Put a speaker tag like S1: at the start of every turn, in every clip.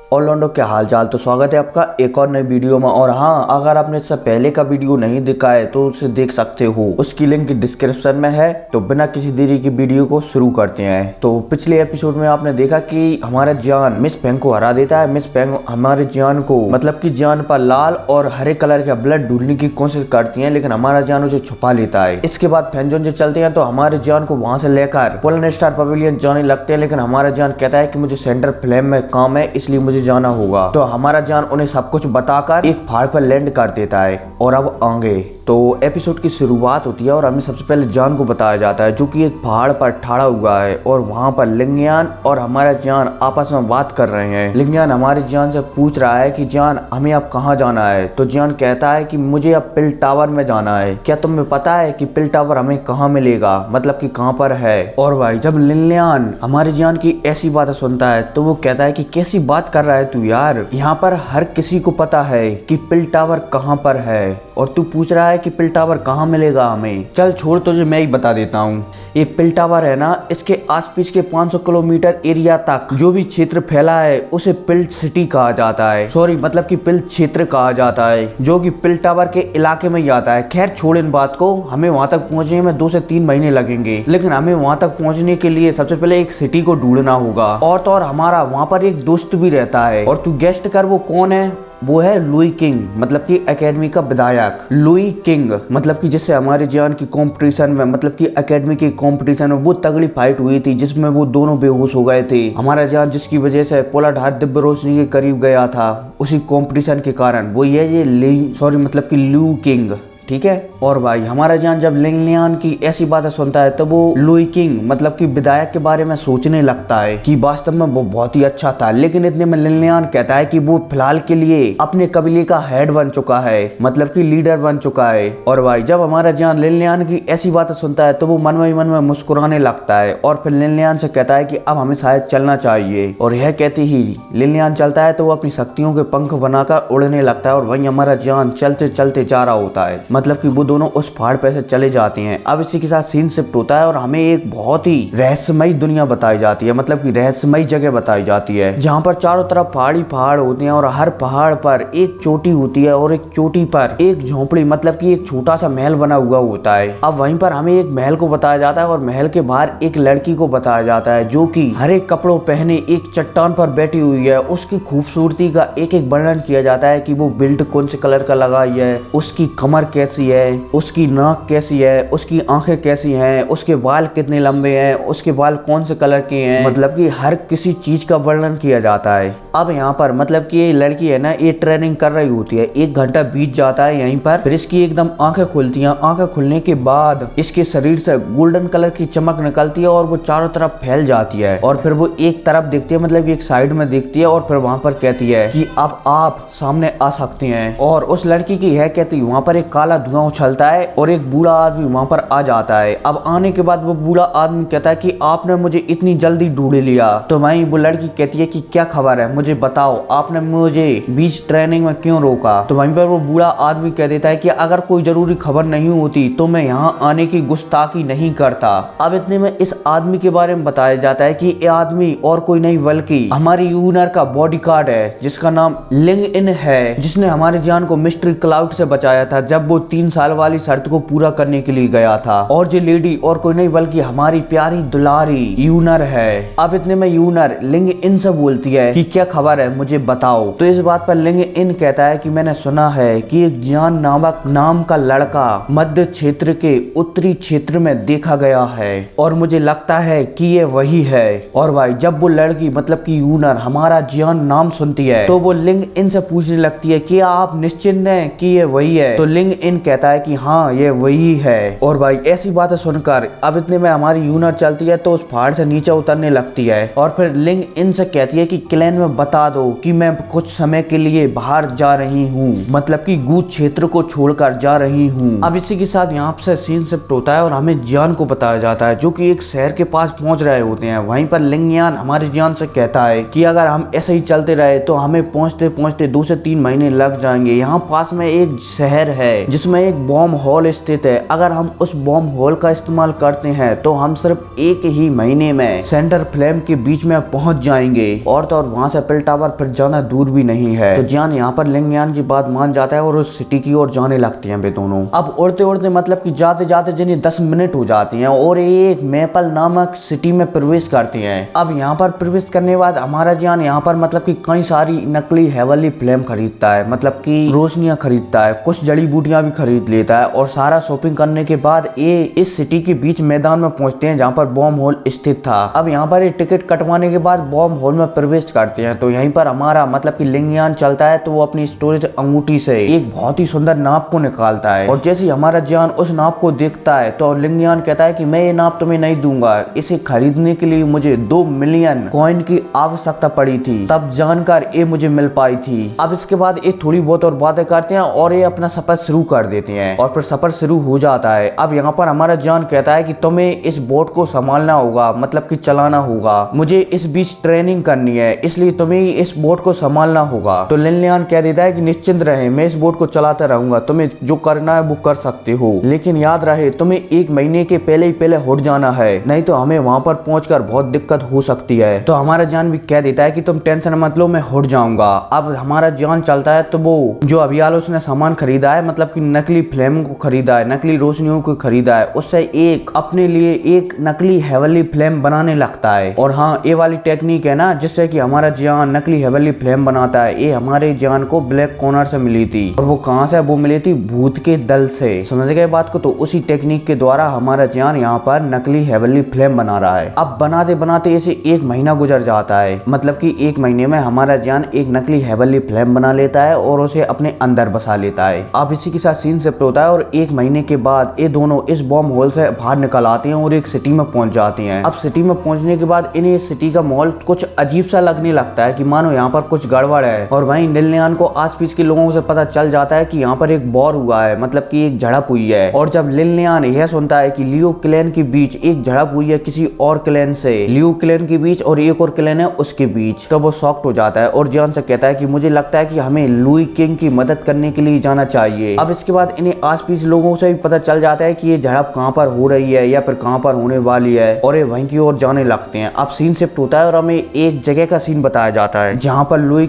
S1: Orlando क्या हाल चाल। तो स्वागत है आपका एक और नई वीडियो में। और हाँ, अगर आपने इससे पहले का वीडियो नहीं देखा है तो उसे देख सकते हो, उसकी लिंक डिस्क्रिप्शन में है। तो बिना किसी देरी की वीडियो को शुरू करते हैं। तो पिछले एपिसोड में आपने देखा कि हमारा जियान मिस पेंग को हरा देता है। मिस पेंग हमारे जियान को मतलब कि जियान पर लाल और हरे कलर का ब्लड ढूंढने की कोशिश करती है, लेकिन हमारा जियान उसे छुपा लेता है। इसके बाद फेंजोन जो चलते हैं तो हमारे जियान को वहां से लेकर पोलन स्टार पवेलियन जाने लगते हैं, लेकिन हमारा जियान कहता है कि मुझे सेंटर फ्लेम में काम है, इसलिए मुझे जाना होगा। तो हमारा जान उन्हें सब कुछ बताकर एक पहाड़ पर लैंड कर देता है। और अब आगे तो एपिसोड की शुरुआत होती है और हमें सबसे पहले जान को बताया जाता है, जो कि एक पहाड़ पर ठाड़ा हुआ है। और वहां पर लिंगयान और हमारा जान आपस में बात कर रहे हैं। लिंगयान हमारे जान से पूछ रहा है कि जान हमें अब कहाँ जाना है। तो जान कहता है कि मुझे अब पिल टावर में जाना है। क्या तुम्हें पता है कि पिल टावर हमें कहाँ मिलेगा, मतलब कि कहाँ पर है। और भाई जब लिंगयान हमारे जान की ऐसी बातें सुनता है तो वो कहता है कि कैसी बात कर रहा है तू यार, यहाँ पर हर किसी को पता है कि पिल टावर कहाँ पर है और तू पूछ रहा है कि पिल टावर कहाँ मिलेगा हमें। चल छोड़, तुझे मैं ही बता देता हूँ। ये पिल टावर है ना, इसके आसपास के 500 किलोमीटर एरिया तक जो भी क्षेत्र फैला है उसे पिल सिटी कहा जाता है। सॉरी, मतलब कि पिल क्षेत्र कहा जाता है, जो कि पिल टावर के इलाके में ही आता है। खैर छोड़ इन बात को, हमें वहां तक पहुंचने में 2 से 3 महीने लगेंगे, लेकिन हमें वहां तक पहुंचने के लिए सबसे पहले एक सिटी को ढूंढना होगा। और तो और हमारा वहां पर एक दोस्त भी रहता है, और तू गेस्ट कर वो कौन है। वो है लुई किंग, मतलब कि एकेडमी का विधायक लुई किंग। मतलब कि जिससे हमारे जियान की कंपटीशन में, मतलब कि एकेडमी के कंपटीशन में वो तगड़ी फाइट हुई थी, जिसमें वो दोनों बेहोश हो गए थे। हमारा जियान जिसकी वजह से पोलाधार दिव्य रोशनी के करीब गया था उसी कंपटीशन के कारण, वो ये मतलब कि लू किंग, ठीक है। और भाई हमारा जान जब लिंगयान की ऐसी बातें सुनता है तो वो लुई किंग मतलब कि विधायक के बारे में सोचने लगता है कि वास्तव में वो बहुत ही अच्छा था। लेकिन इतने में लिंगयान कहता है कि वो फिलहाल के लिए अपने कबीले का हेड बन चुका है, मतलब कि लीडर बन चुका है। और भाई जब हमारा जान लिंगयान की ऐसी बातें सुनता है तो वो मन में मुस्कुराने लगता है और फिर लिंगयान से कहता है कि अब हमें शायद चलना चाहिए। और यह कहते ही लिंगयान चलता है तो वो अपनी शक्तियों के पंख बनाकर उड़ने लगता है। और वहीं हमारा जान चलते चलते जा रहा होता है, मतलब कि वो दोनों उस पहाड़ पे से चले जाते हैं। अब इसी के साथ सीन शिफ्ट होता है और हमें एक बहुत ही रहस्यमयी दुनिया बताई जाती है, मतलब कि रहस्यमयी जगह बताई जाती है, जहाँ पर चारों तरफ पहाड़ी पहाड़ होते हैं और हर पहाड़ पर एक चोटी होती है और एक चोटी पर एक झोपड़ी, मतलब कि एक छोटा सा महल बना हुआ होता है। अब वहीं पर हमें एक महल को बताया जाता है और महल के बाहर एक लड़की को बताया जाता है, जो कि हरे कपड़ों पहने एक चट्टान पर बैठी हुई है। उसकी खूबसूरती का एक एक वर्णन किया जाता है कि वो बेल्ट कौन से कलर का लगाई है, उसकी कमर कैसी है, उसकी नाक कैसी है, उसकी आंखें कैसी हैं, उसके बाल कितने लंबे हैं, उसके बाल कौन से कलर के हैं, मतलब कि हर किसी चीज का वर्णन किया जाता है। अब यहाँ पर मतलब कि ये लड़की है ना, ये ट्रेनिंग कर रही होती है। 1 घंटा बीत जाता है यहीं पर, फिर इसकी एकदम आंखें खुलती हैं। आंखें खुलने के बाद इसके शरीर से गोल्डन कलर की चमक निकलती है और वो चारों तरफ फैल जाती है। और फिर वो एक तरफ देखती है, मतलब एक साइड में देखती है और फिर वहां पर कहती है कि अब आप सामने आ सकते हैं। और उस लड़की की यह कहती है वहां पर एक काला धुआं उछलता है और एक बूढ़ा आदमी वहां पर आ जाता है। अब आने के बाद वो बूढ़ा आदमी कहता है कि आपने मुझे इतनी जल्दी ढूंढ लिया। तो वहीं वो लड़की कहती है कि क्या खबर है, मुझे बताओ, आपने मुझे बीच ट्रेनिंग में क्यों रोका। तो वहीं पर वो बूढ़ा आदमी कह देता है कि अगर कोई जरूरी खबर नहीं होती तो मैं यहाँ आने की गुस्ताखी नहीं करता। अब इतने में इस आदमी के बारे में बताया जाता है कि ये आदमी और कोई नहीं बल्कि हमारी यूनर का बॉडीगार्ड है, जिसका नाम लिंग इन है, जिसने हमारे जान को मिस्ट्री क्लाउड से बचाया था जब वो 3 साल वाली शर्त को पूरा करने के लिए गया था। और जो लेडी और कोई नहीं बल्कि हमारी प्यारी दुलारी यूनर है। अब इतने में यूनर लिंग इन से बोलती है कि क्या खबर है, मुझे बताओ। तो इस बात पर लिंग इन कहता है कि मैंने सुना है कि एक जियान नामक नाम का लड़का मध्य क्षेत्र के उत्तरी क्षेत्र में देखा गया है और मुझे लगता है कि ये वही है। और भाई जब वो लड़की मतलब कि यूनर हमारा जियान नाम सुनती है तो वो लिंग इन से पूछने लगती है कि आप निश्चिंत हैं कि ये वही है। तो लिंग इन कहता है कि हाँ ये वही है। और भाई ऐसी बातें सुनकर अब इतने में हमारी यूनर चलती है तो उस पहाड़ से नीचे उतरने लगती है और फिर लिंग इन से कहती है कि क्लैन में बता दो कि मैं कुछ समय के लिए बाहर जा रही हूँ, मतलब कि गूच क्षेत्र को छोड़कर जा रही हूँ। अब इसी के साथ यहाँ से सीन शिफ्ट होता है और हमें जियान को बताया जाता है, जो कि एक शहर के पास पहुंच रहे होते हैं। वहीं पर लिंगयान हमारे जियान से कहता है कि अगर हम ऐसे ही चलते रहे तो हमें पहुंचते पहुंचते 2 से 3 महीने लग जाएंगे। यहाँ पास में एक शहर है जिसमें एक बॉम्ब हॉल स्थित है। अगर हम उस बॉम्ब होल का इस्तेमाल करते हैं तो हम सिर्फ 1 ही महीने में सेंटर फ्लेम के बीच में पहुंच जाएंगे। और तो और वहां से सेपल टावर फिर ज्यादा दूर भी नहीं है। तो जियान यहाँ पर लिंगयान की बात मान जाता है और उस सिटी की ओर जाने लगती हैं वे दोनों। अब उड़ते उड़ते मतलब कि जाते जाते जिन्हें 10 मिनट हो जाती हैं और एक मेपल नामक सिटी में प्रवेश करती हैं। अब यहाँ पर प्रवेश करने के बाद हमारा जियान यहाँ पर मतलब कि कई सारी नकली हेवनली फ्लेम खरीदता है, मतलब कि रोशनियां खरीदता है, कुछ जड़ी बूटियां भी खरीद लेता है और सारा शॉपिंग करने के बाद ये इस सिटी के बीच मैदान में पहुंचते हैं जहाँ पर बॉम्ब होल स्थित था। अब यहाँ पर टिकट कटवाने के बाद बॉम्ब होल में प्रवेश करते हैं। तो यहीं पर हमारा मतलब कि लिंगयान चलता है तो वो अपनी स्टोरेज अंगूठी से एक बहुत ही सुंदर नाप को निकालता है और जैसे ही हमारा जियान उस नाप को देखता है तो लिंगयान कहता है कि मैं ये नाप तुम्हें नहीं दूंगा, इसे खरीदने के लिए मुझे 2 मिलियन कॉइन की आवश्यकता पड़ी थी, तब जानकर ये मुझे मिल पाई थी। अब इसके बाद ये थोड़ी बहुत और बातें करते हैं और ये अपना सफर शुरू कर देते हैं और फिर सफर शुरू हो जाता है। अब यहाँ पर हमारा जान कहता है कि तुम्हें इस बोट को संभालना होगा, मतलब कि चलाना होगा, मुझे इस बीच ट्रेनिंग करनी है, इसलिए तुम्हें इस बोट को संभालना होगा। तो लिंगयान कह देता है कि निश्चिंत रहे, मैं इस बोट को चलाता रहूंगा, तुम्हें जो करना है वो कर सकते हो, लेकिन याद रहे तुम्हें 1 महीने के पहले ही पहले उठ जाना है, नहीं तो हमें वहां पर पहुंचकर बहुत दिक्कत हो सकती है। तो हमारा जान भी कह देता है कि तुम टेंशन मत लो, मैं उठ जाऊंगा। अब हमारा जान चलता है तो वो जो अभी उसने सामान खरीदा है, मतलब कि नकली फ्लेम को खरीदा है, नकली रोशनियों को खरीदा है, उससे एक अपने लिए एक नकली हेवनली फ्लेम बनाने लगता है। और हाँ, ये वाली टेक्निक है ना जिससे कि हमारा जान नकली हेवनली फ्लेम बनाता है, ये हमारे जान को ब्लैक कॉर्नर से मिली थी। और वो कहां से? वो मिली थी भूत के दल से। समझ गए बात को? तो उसी टेक्निक के द्वारा हमारा जान यहाँ पर नकली हेवनली फ्लेम बना रहा है। अब बनाते बनाते ऐसे 1 महीना गुजर जाता है, मतलब कि 1 महीने में हमारा जान एक नकली हेवनली फ्लेम बना लेता है और उसे अपने अंदर बसा लेता है। अब इसी के साथ सीन शिफ्ट होता है और 1 महीने के बाद ये दोनों इस बॉम्ब होल से बाहर निकल आते हैं और एक सिटी में पहुंच जाते हैं। अब सिटी में पहुंचने के बाद इन्हें सिटी का माहौल कुछ अजीब सा लगने लगता है कि मानो यहाँ पर कुछ गड़बड़ है। और वहीं लिंगयान को आस-पास के लोगों से पता चल जाता है कि यहाँ पर एक वॉर हुआ है, मतलब कि एक झड़प हुई है। और जब लिंगयान यह सुनता है कि लियो क्लैन के बीच एक झड़प हुई है किसी और क्लैन से, लियो क्लैन के बीच और एक और क्लैन है उसके बीच, तो वो शॉक्ड हो जाता है और जान से कहता है कि मुझे लगता है कि हमें लुई किंग की मदद करने के लिए जाना चाहिए। अब इसके बाद इन्हें आस-पास लोगों से भी पता चल जाता है कि ये झड़प कहां पर हो रही है या फिर कहां पर होने वाली है और ये वहीं की ओर जाने लगते हैं। अब सीन शिफ्ट होता है और हमें एक जगह का सीन बताया जाता है जहां पर लुई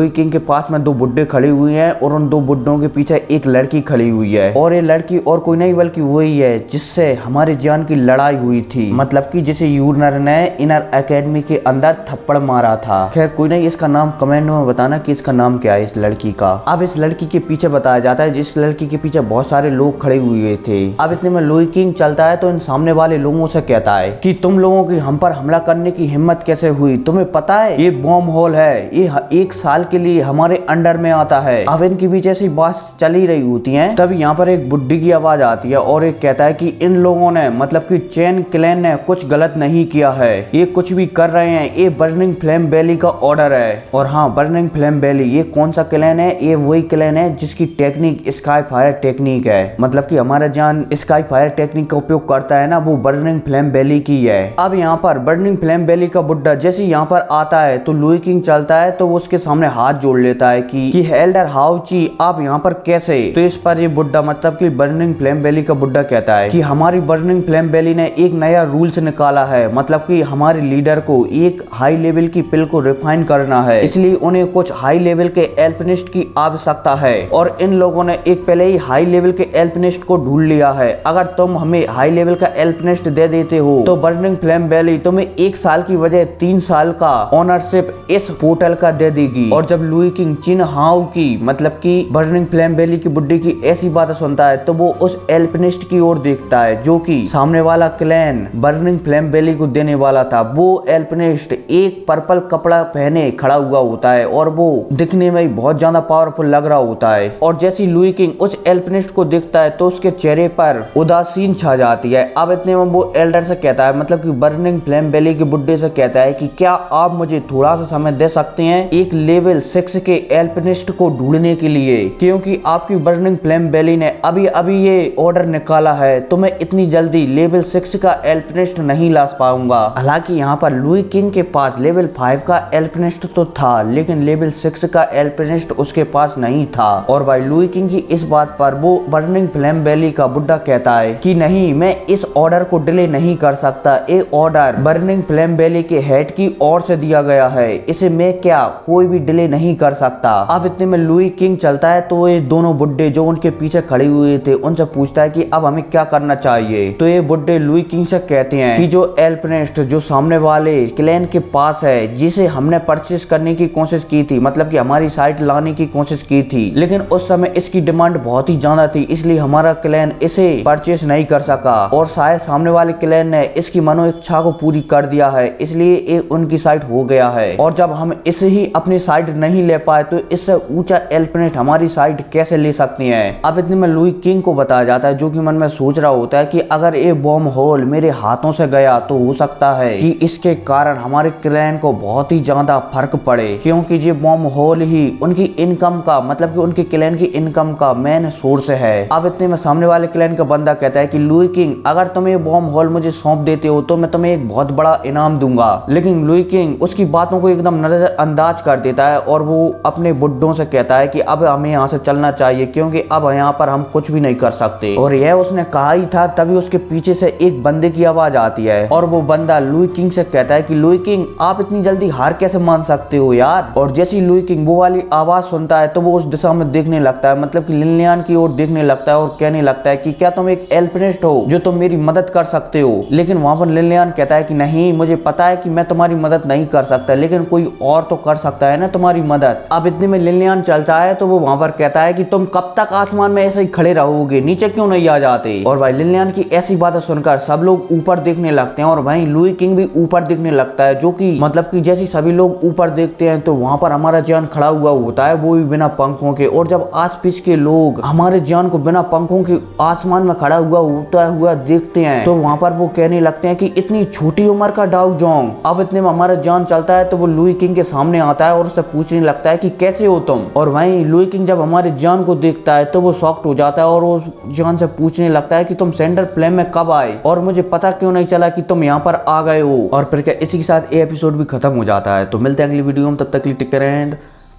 S1: किंग के पास में 2 बुड्ढे खड़े हुए हैं और उन 2 बुड्ढों के पीछे एक लड़की खड़ी हुई है और ये लड़की और कोई नहीं बल्कि वही है जिससे हमारे जान की लड़ाई हुई थी, मतलब कि जिसे यूनर ने इनर एकेडमी के अंदर थप्पड़ मारा था। खैर कोई नहीं, इसका नाम कमेंट में बताना कि इसका नाम क्या है इस लड़की का। अब इस लड़की के पीछे बताया जाता है जिस लड़की के पीछे बहुत सारे लोग खड़े हुए थे। अब इतने में लुई किंग चलता है तो इन सामने वाले लोगों से कहता है कि तुम लोगों की हम पर हमला करने की हिम्मत कैसे हुई? तुम्हें पता है ये बॉम्ब होल है, ये 1 साल के लिए हमारे अंडर में आता है। अब इनके बीच ऐसी बात चल ही रही होती है, तभी यहाँ पर एक बुड्ढी की आवाज आती है और एक कहता है कि इन लोगों ने मतलब कि चेन क्लैन ने कुछ गलत नहीं किया है, ये कुछ भी कर रहे हैं, ये बर्निंग फ्लेम वैली का ऑर्डर है। और हाँ, बर्निंग फ्लेम वैली ये कौन सा क्लैन है? ये वही क्लैन है जिसकी टेक्निक स्काई फायर टेक्निक है, मतलब कि हमारा जान स्काई फायर टेक्निक का उपयोग करता है ना, वो बर्निंग फ्लेम वैली की है। अब यहाँ पर बर्निंग फ्लेम वैली का बुड्ढा जैसे यहाँ पर आता है तो लुई किंग चलता है तो वो उसके सामने हाथ जोड़ लेता है कि एल्डर हाउची आप यहाँ पर कैसे? तो इस पर ये बुड्ढा मतलब कि बर्निंग फ्लेम वैली का बुड्ढा कहता है कि हमारी बर्निंग फ्लेम वैली ने एक नया रूल्स निकाला है, मतलब कि हमारे लीडर को एक हाई लेवल की पिल को रिफाइन करना है, इसलिए उन्हें कुछ हाई लेवल के एल्पिनिस्ट की आवश्यकता है और इन लोगों ने एक पहले ही हाई लेवल के एल्पिनिस्ट को ढूंढ लिया है। अगर तुम हमें हाई लेवल का एल्पिनिस्ट दे देते हो तो बर्निंग फ्लेम वैली तुम्हें 1 साल की वजह 3 साल का ओनरशिप इस पोर्टल का दे देगी। और जब लुई किंग चिन हाउ की मतलब कि बर्निंग फ्लेम वैली की बुड्ढी की ऐसी बात सुनता है तो वो उस एल्पिनिस्ट की ओर देखता है जो कि सामने वाला क्लैन बर्निंग फ्लेम वैली को देने वाला था। वो एल्पिनिस्ट एक पर्पल कपड़ा पहने खड़ा हुआ होता है और वो दिखने में बहुत ज्यादा पावरफुल लग रहा होता है। और जैसे लुई किंग उस एल्पिनिस्ट को देखता है तो उसके चेहरे पर उदासीन छा जाती है। अब इतने में वो एल्डर से कहता है, मतलब कि बर्निंग फ्लेम वैली के बुड्ढे से कहता है कि क्या आप मुझे थोड़ा सा समय दे सकते हैं एक लेवल 6 के एल्पिनिस्ट को ढूंढने के लिए, क्योंकि आपकी बर्निंग फ्लेम वैली ने अभी ये ऑर्डर निकाला है तो मैं इतनी जल्दी लेवल 6 का एल्पिनिस्ट नहीं ला पाऊंगा। हालांकि यहाँ पर लुई किंग के पास लेवल 5 का एल्पिनिस्ट तो था लेकिन लेवल 6 का एल्पिनिस्ट उसके पास नहीं था। और भाई लुई किंग की इस बात पर वो बर्निंग फ्लेम वैली का बुड्ढा कहता है कि नहीं, मैं इस ऑर्डर को डिले नहीं कर सकता, ये ऑर्डर बर्निंग फ्लेम वैली के हेड की ओर से दिया गया है, इसे मैं क्या कोई भी डिले नहीं कर सकता। अब इतने में लुई किंग चलता है तो ये दोनों बुड्ढे जो उनके पीछे खड़े हुए थे उनसे पूछता है कि अब हमें क्या करना चाहिए। तो ये बुड्ढे लुई किंग से कहते हैं कि जो एल्पनेस्ट जो सामने वाले क्लैन के पास है, जिसे हमने परचेस करने की कोशिश की थी, मतलब कि हमारी साइट लाने की कोशिश की थी, लेकिन उस समय इसकी डिमांड बहुत ही ज्यादा थी, इसलिए हमारा क्लैन इसे परचेस नहीं कर सका और शायद सामने वाले क्लैन ने इसकी मनो इच्छा को पूरी कर दिया है, इसलिए ये उनकी साइट हो गया है। और जब हम इसे ही अपनी साइट नहीं ले पाए तो इससे ऊंचा एल्पनेस्ट हमारी साइट कैसे ले सकती है। अब इतने में लुई किंग को बताया जाता है, जो कि मन में सोच रहा होता है कि अगर ये बॉम्ब होल मेरे हाथों से गया तो हो सकता है कि इसके कारण हमारे क्लैन को बहुत ही ज्यादा फर्क पड़े, क्योंकि ये बॉम्ब होल ही उनकी इनकम का, मतलब कि उनके क्लैन की इनकम का मेन सोर्स है। अब इतने में सामने वाले क्लैन का बंदा कहता है कि लुई किंग अगर तुम ये बॉम्ब होल मुझे सौंप देते हो तो मैं तुम्हें एक बहुत बड़ा इनाम दूंगा। लेकिन लुई किंग उसकी बातों को एकदम नजरअंदाज कर देता है और वो अपने बुड्ढों से कहता है कि अब हमें यहाँ से चलना चाहिए, क्योंकि अब यहाँ पर हम कुछ भी नहीं कर सकते। और यह उसने कहा ही था, तभी उसके पीछे से एक बंदे की आवाज आती है और वो बंदा लुई किंग से कहता है कि लुई किंग आप इतनी जल्दी हार कैसे मान सकते हो यार। और जैसे ही लुई किंग वो वाली आवाज सुनता है तो वो उस दिशा में देखने लगता है, मतलब कि लिनलियान की ओर देखने लगता है और कहने लगता है कि क्या तुम एक एल्पनिस्ट हो जो तुम मेरी मदद कर सकते हो। लेकिन वहां पर लिनलियान कहता है कि नहीं, मुझे पता है कि मैं तुम्हारी मदद नहीं कर सकता, लेकिन कोई और तो कर सकता है ना तुम्हारी मदद। अब इतने में लिनलियान चलता है तो वो वहां पर कहता है कि तुम कब तक आसमान में ऐसे ही खड़े रहोगे, नीचे क्यों नहीं आ जाते। और भाई लिनलियान की ऐसी बातें सुनकर सब लोग ऊपर देखने लगते हैं और भाई लुई किंग भी ऊपर देखने लगता है, जो कि मतलब कि जैसे सभी लोग ऊपर देखते हैं तो वहां पर हमारा जान खड़ा हुआ होता है, वो भी बिना पंखों के। और जब आस पास के लोग हमारे जान को बिना पंखों के आसमान में खड़ा होता हुआ देखते हैं तो वहां पर वो कहने लगते हैं कि इतनी छोटी उम्र का डाउ जोंग। अब इतने में हमारा जान चलता है तो वो लुई किंग के सामने आता है और उससे पूछने लगता है कि कैसे हो तुम। और वहीं लुई किंग जब हमारे जान को देखता है तो वो शॉक्ड हो जाता है और वो जान से पूछने लगता है कि तुम सेंटर प्लेन में कब आए और मुझे पता क्यों नहीं चला कि तुम यहाँ पर आ गए हो। और फिर क्या इसी के साथ ये एपिसोड भी खत्म हो जाता है। तो मिलते हैं अगली वीडियो में, तब तक के लिए टेक केयर एंड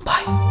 S1: बाय।